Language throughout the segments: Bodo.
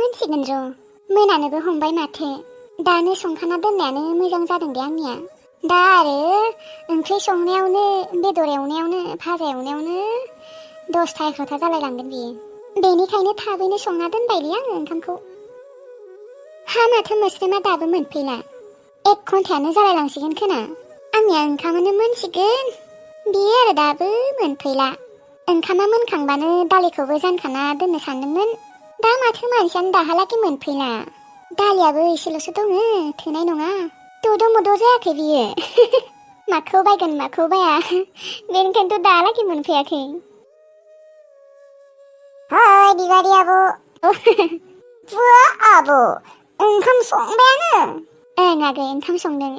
मोनसिगोन र'। मोनानोबो हमबाय माथो। दानो संखाना दोननायानो मोजां जादों दे आंनिया। दा आरो ओंख्रि संनायावनो, बेदर एवनायावनो, भाजा एवनायावनो 10ता 11ता जालायलांगोन बियो। बेनिखायनो थाबैनो संना दोनबायलै आङो ओंखामखौ। हा माथो मोस्रोमा दाबो मोनफैला। 1 घन्टायानो जालायलांसिगोन खोना। आंनिया ओंखामानो मोनसिगोन। बियो आरो दाबो मोनफैला। ओंखामा मोनखांबानो दालिखौबो जानखाना दोननो सानदोंमोन। दा माथो मानसियानो दाहालागै मोनफैला। दालियाबो एसेल'सो दङ, थोनाय नङा। दद' मद' जायाखै बियो। माखौ बायगोन माखौ बाया, बेनिखायनोथ' दाहालागै मोनफैयाखै। हाय बिबारि आब'। बुआ आब', ओंखाम संबायानो? ओं आगै, ओंखाम संदों।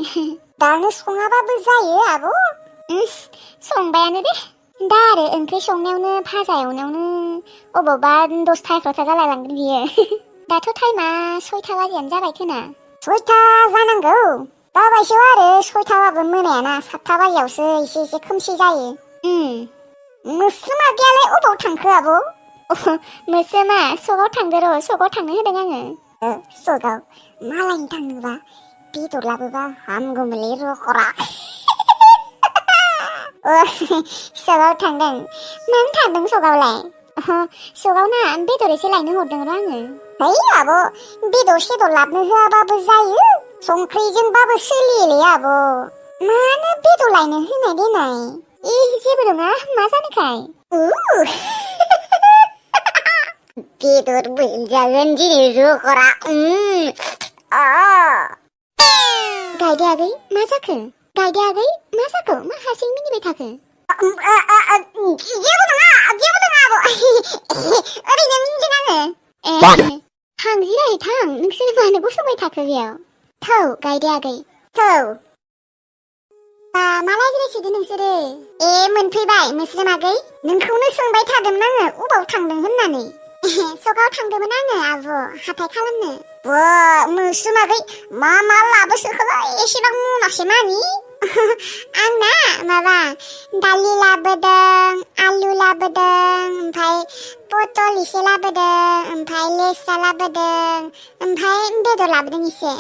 दानो सङाबाबो जायो आब'। संबायानो दे। दा आरो ओंख्रि संनायावनो, भाजा एवनायावनो अबावबा 10ता 11ता जालायलांगोन बियो। दाथ' टाइमा 6ता बाजियानो जाबाय खोना। 6ता जानांगौ। दा बायसेयाव आरो 6ताबाबो मोनायाना, 7ता बाजियावसो एसे खोमसि जायो। मोस्रोम आगैयालाय अबाव थांखो आब'? मोस्रोमा सकआव थांदो र', सकआव थांनो होदों आङो। सकआव? मालायनि थांनोबा बेदर लाबोबा हामगौमोनलै रखरा। सकआव थांदों। मानो थांदों सकआवलाय? सकआव ना बेदर एसे लायनो हरदों र' आङो। है आब', बेदर सेदर लाबनो होआबाबो जायो। संख्रिजोंबाबो सोलियोलै आब'। मानो बेदर लायनो होनाय देनाय? जेबो नङा, मा जानोखाय? बेदर मोनजागोन दिनै रखरा। गायदे आगै, मा जाखो? गायदे आगै, मा जाखो? मा हारसिं मिनिबाय थाखो? जेबो नङा आब'। ओरैनो मिनिदों आङो। थां जिराय थां, नोंसोर मानो गसंबाय थाखो बेयाव? थौ गायदे आगै, थौ। मा रायज्लायसोदो नोंसोरो? मोनफैबाय मोस्रोम आगै। नोंखौनो सोंबाय थादोंमोन आङो, अबाव थांदों होननानै। सकआव थांदोंमोन आङो आब', हाथाय खालामनो। मोस्रोम आगै, मा लाबोसोखोलाय एसेबां मनासे मानि? आंना माबा दालि लाबोदों, आलु लाबोदों, ओमफ्राय पटल एसे लाबोदों, ओमफ्राय लेस्रा लाबोदों, ओमफ्राय बेदर लाबोदों एसे।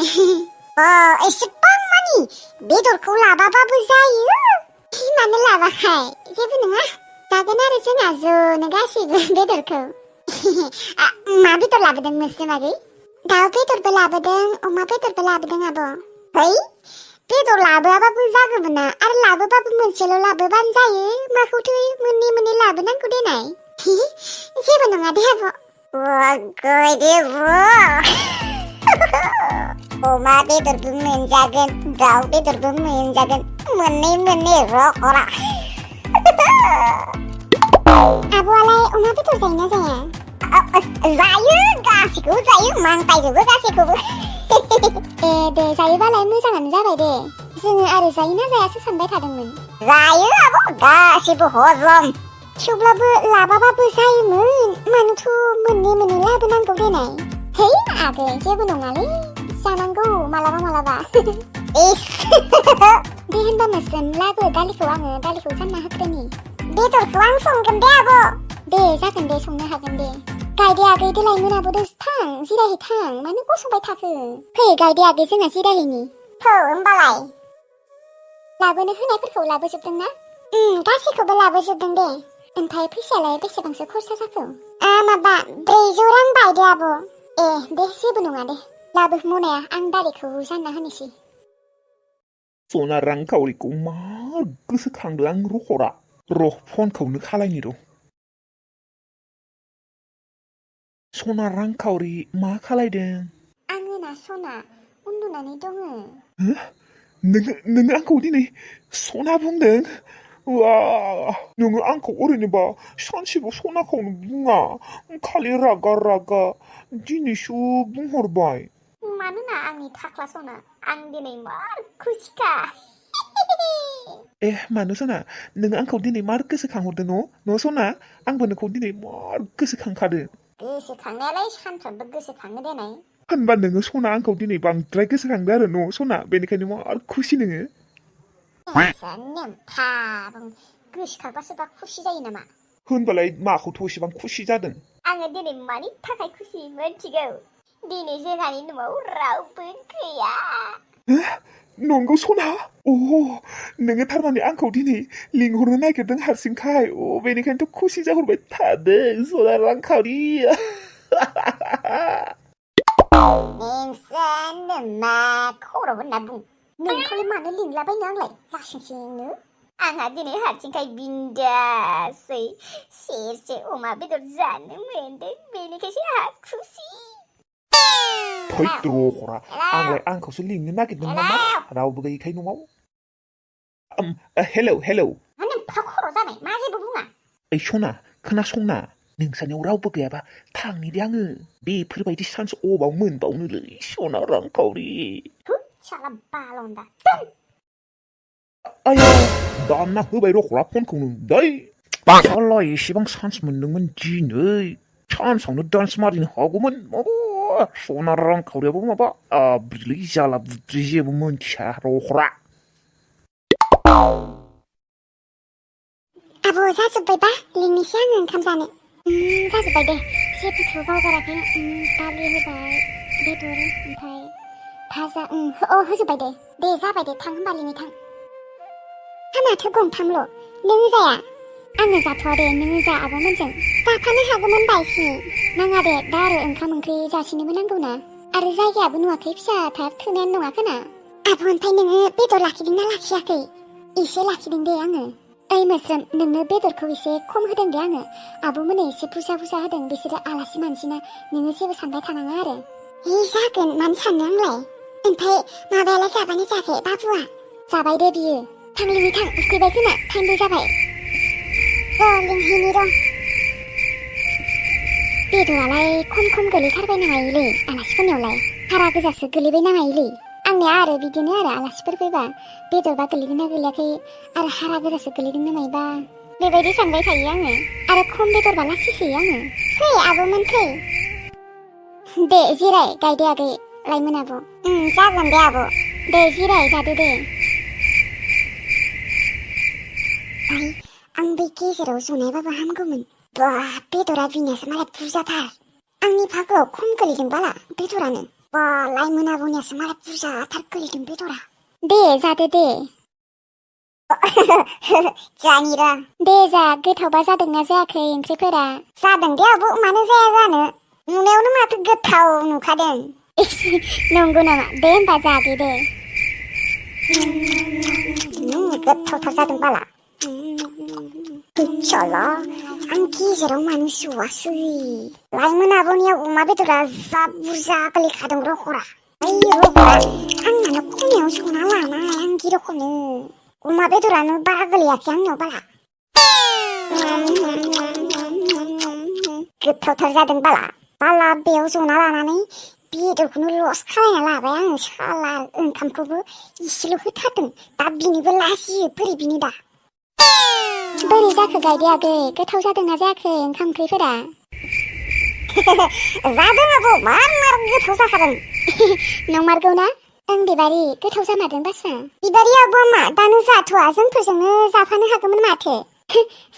एसेबां मानि बेदरखौ लाबाबाबो जायो। मानो लाबाखाय? जेबो नङा, जागोन आरो जोंहा ज'नो गासैबो बेदरखौ। मा बेदर लाबोदों मोस्रोम आगै? दाउ बेदरबो लाबोदों, अमा बेदरबो लाबोदों आब'। है, बेदर लाबोआबाबो जागौमोन ना, आरो लाबोबाबो मोनसेल' लाबोबानो जायो। माखौथो मोननै लाबोनांगौ देनाय? जेबो नङा दे आब'। गायदे अमा बेदरबो मोनजागोन, दाउ बेदरबो मोनजागोन, मोननै रखरा। आब'आलाय अमा बेदर जायोना जाया? जायो, गासैखौबो जायो, मांतायजोबो गासैखौबो। दे जायोबालाय मोजाङानो जाबाय दे। जोङो आरो जायोना जायासो सानबाय थादोंमोन। जायो आब', गासैबो हजम। थेवब्लाबो लाबाबाबो जायोमोन, मानोथ' मोननै लाबोनांगौ देनाय? है आगै, जेबो नङालै, जानांगौ मालाबा। दे होनबा मोस्रोम, लाबो दालिखौ, आङो दालिखौ जानना होग्रोनि। बेदरखौ आं संगोन दे आब'। दे जागोन दे, संनो हागोन दे। गायदे आगै, देलाय मोनाबोदो, थां जिरायहै थां, मानो गसंबाय थाखो? फै गायदे आगै, जोंहा जिरायहैनि। होमबालाय लाबोनो होनायफोरखौ लाबोजोबदों ना? गासैखौबो लाबोजोबदों दे। ओमफ्राय फैसायालाय बेसेबांसो खरसा जाखो? माबा 400 रां बायदे आब'। दे जेबो नङा दे, लाबो मनाया, आं दालिखौ जानना होनोसै। सना रांखावरिखौ मार गोसोखांदों आं रखरा। र' फनखौनो खालायनि र'। सना रांखावरि, मा खालायदों? आङो ना सना, उन्दुनानै दङ। नोङो आंखौ दिनै सना बुंदों? वा, नोङो आंखौ ओरैनोबा सानसेबो सनाखौनो बुङा, खालि रागा दिनैसो बुंहरबाय। मानोना आंनि थाख्ला सना, आं दिनै मार खुसिखा। मानो सना, नोङो आंखौ दिनै मार गोसोखांहरदों न' सना? आंबो नोंखौ दिनै मार गोसोखांखादों। गोसोखांनायालाय सानफ्रोमबो गोसोखाङो देनाय। होनबा नोङो सना आंखौ दिनै बांद्राय गोसोखांदों आरो न' सना, बेनिखायनो मार खुसि नोङो। गोसोखांबासो बा खुसि जायो नामा? होनबालाय माखौथ' एसेबां खुसि जादों? आङो दिनै मानि थाखाय खुसि मोनथिगौ? दिनै जोंहानि न'आव रावबो गैया नंगौ सना अ नोङो थारमाने आंखौ दिनै लिंहरनो नागिरदों हारसिंखाय बेनिखायनोथ' खुसि जाहरबाय थादों सना रांखावरि नोंसोर मा खबर होनना बुं नोंखौलाय मानो लिंलाबायनो आंलाय लासिंसिंनो आंहा दिनै हारसिंखाय बिन्दासै सेरसे अमा बेदर जानो मोनदों बेनिखायसो आंहा खुसि फैद्र'खरा आंलाय आंखौसो लिंनो नागिरदों नामा रावबो गैयैखाय न'आव हेलौ हेलौ नों फा खर' जानाय मा जेबो बुङा ओइ सना खोनासंना नोंसानियाव रावबो गैयाबा थांनि दे आङो बेफोरबायदि सान्स अबाव मोनबावनोलै सना रांखावरि साला बालन्दा आया दानना होबाय रखरा फनखौनो दै साला एसेबां सान्स मोनदोंमोन दिनै सान्सआवनो डान्स मारिनो हागौमोन सना रांखावरियाबो माबा बुद्रि जाला बुद्रि जेबो मोनथिया रखरा आब' जाजोब्बायबा लिंनोसै आङो ओंखाम जानो जाजोब्बाय दे जेबोथ' बावगाराखै दालि होबाय बेदर ओमफ्राय भाजा होजोब्बाय दे जाबाय दे थां होनबा लिंनो थां माथो गंथामल' नों जाया आङो जाथ'वा दे नों जा आब'मोनजों जाफानो हागौमोन बायसि नाङा दे दा आरो ओंखाम ओंख्रि जासिनोबो नांगौना आरो जायगायाबो नुवाखै फिसाथार थोनायानो नङा खोना आब' ओमफ्राय नोङो बेदर लाखिदोंना लाखियाखै एसे लाखिदों दे आङो ओइ मोस्रोम नोंनो बेदरखौ एसे खम होदों दे आङो आब'मोननो एसे बुरजा बुरजा होदों बिसोरो आलासि मानसिना नोङो जेबो सानबाय थानाङा आरो जागोन मानो साननो आंलाय ओमफ्राय माबायालाय जाबानो जायाखै बाबुआ जाबाय दे बियो थांलिनि थां उखैबाय खोना टाइमबो जाबाय लिंहैनि र' बेदरालाय खम गोलैथारबाय नामायोलै आलासिफोरनियावलाय हारा गोजासो गोलैबाय नामायोलै आंनिया आरो बिदिनो आरो आलासिफोर फैबा बेदरबा गोलैदोंना गोलैयाखै आरो हारा गोजासो गोलैदों नामायबा बेबायदि सानबाय थायो आङो आरो खम बेदरबा लासिसोयो आङो फै आब'मोन फै दे जिराय गायदे आगै लाइमोन आब' जागोन दे आब' दे जिराय जादो दे आं बे गेजेराव जनायबाबो हामगौमोन बा बेदरा बिनियासो मालाय बुरजाथार आंनि भागोआव खम गोलैदों बाला बेदरानो बा लाइमोन आब'नियासो मालाय बुरजाथार गोलैदों बेदरा दे जादो दे जानि र' दे जा गोथावबा जादोंना जायाखै ओंख्रिफोरा जादों दे आब' मानो जाया जानो नुनायावनो माथो गोथाव नुखादों नंगौ नामा दे होनबा जादो दे गोथावथार जादों बाला चला आं गेजेराव मानो जवासै लाइमोन आब'नियाव अमा बेदरा जा बुरजा गोलैखादों रखरा रखरा आं मानो खमायाव जना लानाय आं गिरखौनो अमा बेदरानो बारा गोलैयाखै आंनियाव बाला गोथावथार जादों बाला बेयाव जना लानानै बेदरखौनो लस खालायना लाबाय आङो साला ओंखामखौबो इसेल' होथारदों दा बिनिबो लाजियो बोरै बिनि दा बोरै जाखो गायदे आगै गोथाव जादोंना जायाखै ओंखाम ओंख्रिफोरा जादों आब' मार गोथाव जाखादों नंमारगौ ना ओं बिबारि गोथाव जामारदों बासा बिबारि आब'आ मा दानो जाथ'वा जोंफोरजोंनो जाफानो हागौमोन माथो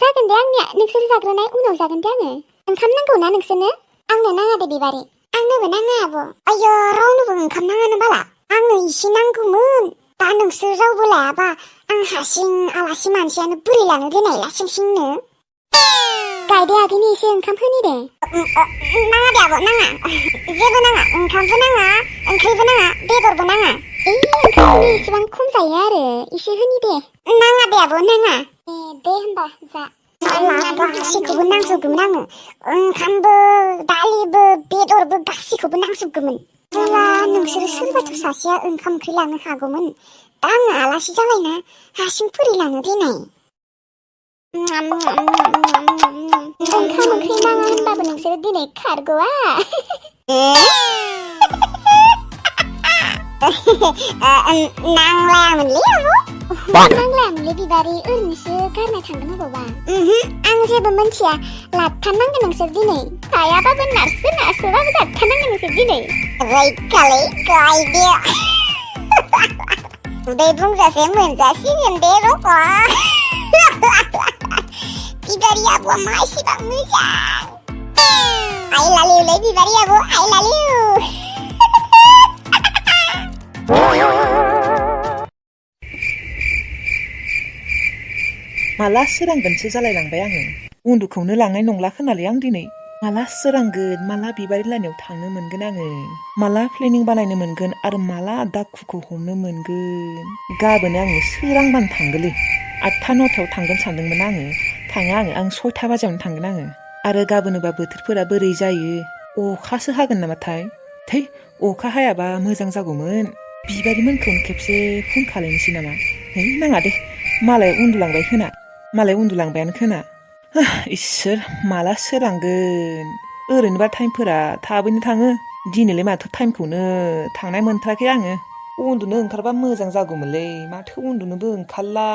जागोन दे आंनिया नोंसोर जाग्रोनाय उनाव जागोन दे आङो ओंखाम नांगौ ना नोंसोरनो आंनो नाङा दे बिबारि आंनोबो नाङा आब' आयौ रावनोबो ओंखाम नाङानो बाला आंनो इसे नांगौमोन दा नोंसोर रावबो लायाबा आं हारसिं आलासि मानसियानो बोरै लानो देनाय लासिंसिंनो गायदे आगैनि एसे ओंखाम होनि दे नाङा दे आब' नाङा जेबो नाङा ओंखामबो नाङा ओंख्रिबो नाङा बेदरबो नाङा ओंखामखौनो एसेबां खम जायो आरो एसे होनि दे नाङा दे आब' नाङा दे होनबा जा गासैखौबो नांजोबगौमोन आङो ओंखामबो दालिबो बेदरबो गासैखौबो नांजोबगौमोन अब्ला नोंसोरो सोरबाथ' सासेया ओंखाम ओंख्रि लानो हागौमोन दा आङो आलासि जाबायना हारसिं बोरै लानो देनाय ओंखाम ओंख्रि नाङा होनबाबो नोंसोरो दिनै खारग'आ नांलायामोनलै आब' नांलायामोनलै बिबारि ओरैनोसो गारना थांगोन अबावबा आं जेबो मिन्थिया लाथारनांगोन नोंसोर दिनै हायाबाबो नारसोबाबो जाथारनांगोन नोंसोर दिनै रैखालै गायदे उदै बुंजासे मोनजासिगोन दे रख'आ बिबारि आब'आ मा एसेबां मोजां आइ लालिउलै बिबारि आब' आइ लालिउ माला सोरांगोनसो जालायलांबाय आङो उन्दुखौनो लांनाय नंला खोनालै आं दिनै माला सोरांगोन माला बिबारि लाइनायाव थांनो मोनगोन आङो माला प्लेनिं बानायनो मोनगोन आरो माला दाखुखौ हमनो मोनगोन गाबोन आङो सोरांबानो थांगोनलै 8था 9थायाव थांगोन सानदोंमोन आङो थाङा आं 6था बाजियावनो थांगोन आङो आरो गाबोनोबा बोथोरफोरा बोरै जायो अखासो हागोन नामाथाय थै अखा हायाबा मोजां जागौमोन बिबारिमोनखौनो खेबसे फन खालायनोसै नामा है नाङा दे मालाय उन्दुलांबाय खोना मालाय उन्दुलांबायानो खोना इसोर माला सोरांगोन ओरैनोबा टाइमफोरा थाबैनो थाङो दिनैलाय माथो टाइमखौनो थांनाय मोनथाराखै आङो उन्दुनो ओंखारबा मोजां जागौमोनलै माथो उन्दुनोबो ओंखारला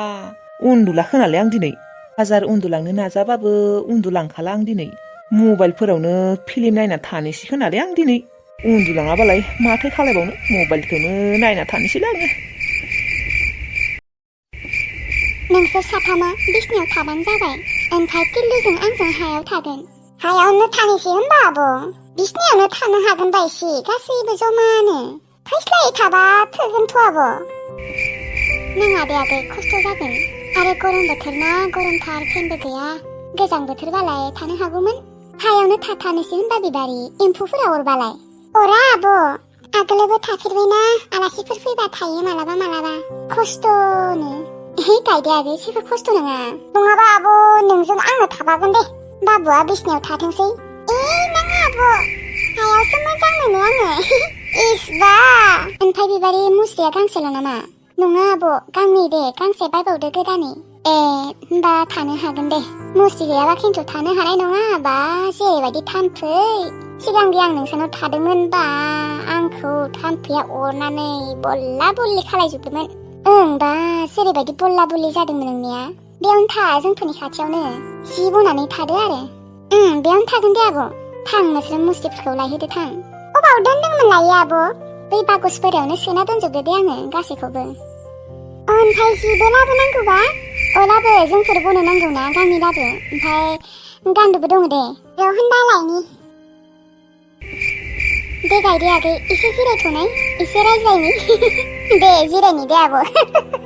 उन्दुला खोनालै आं दिनै हाजार उन्दुलांनो नाजाबाबो उन्दुलांखाला आं दिनै मबाइलफोरावनो फिल्म नायना थानोसै खोनालै आं दिनै उन्दुलाङाबालाय माथो खालायबावनो मबाइलखौनो नायना थानोसैलै आङो नोंसोर साथामा बिसनायाव थाबानो जाबाय ओमफ्राय टिल्लुजों आंजों हायाव थागोन हायावनो थानोसै होनबा आब' बिसनायावनो थानो हागोन बायसि गासैबो जमानो फैस्लायै थाबा थोगोनथ' आब' नाङा दे आगै खस्थ' जागोन आरो गरम बोथोर ना गरमथार फेनबो गैया गोजां बोथोरबालाय थानो हागौमोन हायावनो थानोसै होनबा बिबारि एम्फौफोरा अरबालाय अरा आब' आगोलबो थाफेरबायना आलासिफोर फैबा थायो मालाबा मालाबा खस्थ'नो गायदे आगै जेबो खस्थ' नङा नङाबा आब' नोंजों आंनो थाफागोन दे बाबुआ बिसनायाव थाथोंसै नाङा आब' हायावसो मोजां मोनो आङो इसबा ओमफ्राय बिबारि मुस्रिया गांसेल' नामा नङा आब' गांनै दे गांसे बायबावदो गोदानै होनबा थानो हागोन दे मुस्रि गैयाबा खिन्थु थानो हानाय नङा बा जेरैबायदि थाम्फै सिगांग्रो आं नोंसानाव थादोंमोनबा आंखौ थाम्फैया अरनानै बल्ला बल्लि खालायजोबदोंमोन बा जेरैबायदि बल्ला बल्लि जादोंमोन नोंनिया बेयावनो था जोंफोरनि खाथियावनो जि बनानै थादो आरो बेयावनो थागोन दे आब' थां नोंसोर मुस्रिफोरखौ लायहोदो थां अबाव दोनदोंमोन लायो आब' बै बाकसफोरावनो सोना दोनजोबदो दे आङो गासैखौबो ओमफ्राय जिबो लाबोनांगौबा लाबो जोंफोर बनो नांगौ ना गांनै लाबो ओमफ्राय गान्दुबो दङ दे बेयाव होनबा लायनि दे गायदे आगै एसे जिरायथ'नाय एसे रायज्लायनि दे जिरायनि दे आब'